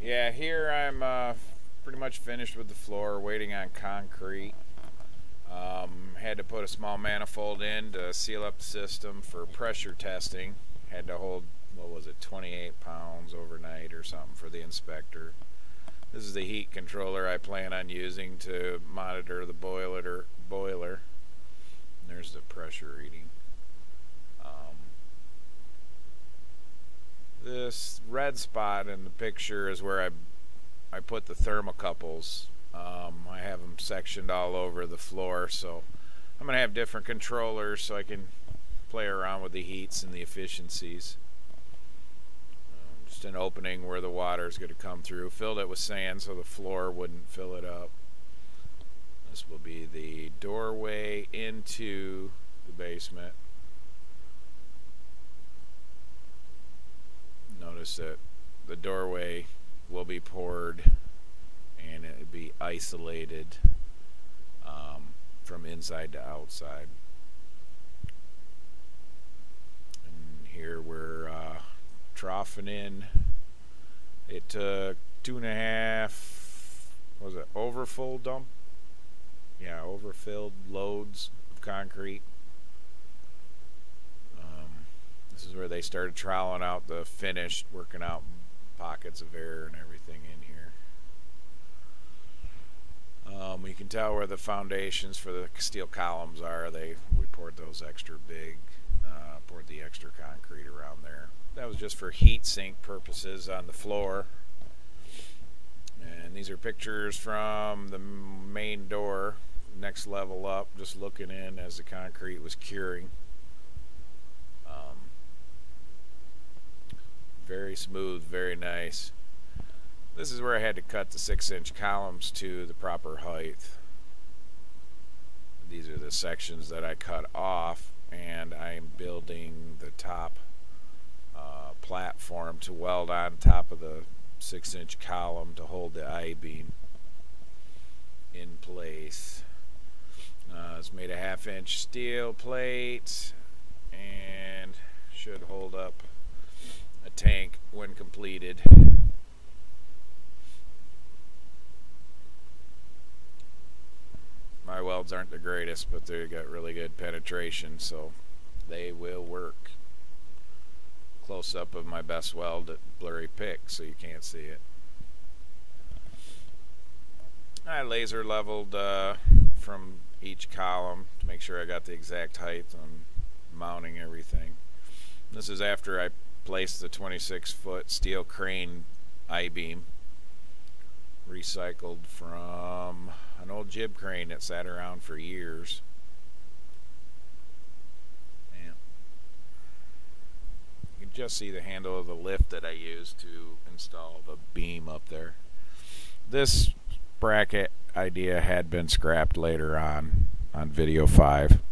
Yeah, here I'm pretty much finished with the floor, waiting on concrete. Had to put a small manifold in to seal up the system for pressure testing. Had to hold, what was it, 28 pounds overnight or something for the inspector. This is the heat controller I plan on using to monitor the boiler. There's the pressure reading. This red spot in the picture is where I put the thermocouples. I have them sectioned all over the floor, so I'm going to have different controllers so I can play around with the heats and the efficiencies. Just an opening where the water is going to come through. Filled it with sand so the floor wouldn't fill it up. This will be the doorway into the basement. Notice that the doorway will be poured and it will be isolated from inside to outside. And here we're troughing in. It took 2.5, was it overfull dump? Yeah, overfilled loads of concrete. This is where they started troweling out the finished, working out pockets of air and everything in here. You can tell where the foundations for the steel columns are. We poured those extra big, poured the extra concrete around there. That was just for heat sink purposes on the floor. And these are pictures from the main door, next level up, just looking in as the concrete was curing. Very smooth, very nice. This is where I had to cut the 6-inch columns to the proper height. These are the sections that I cut off, and I am building the top platform to weld on top of the 6-inch column to hold the I-beam in place. It's made of 1/2-inch steel plate and should hold up a tank when completed. My welds aren't the greatest, but they got really good penetration, so they will work. Close up of my best weld at blurry pick so you can't see it. I laser leveled from each column to make sure I got the exact height on mounting everything. This is after I placed the 26-foot steel crane I-beam, recycled from an old jib crane that sat around for years. And you can just see the handle of the lift that I used to install the beam up there. This bracket idea had been scrapped later on video 5.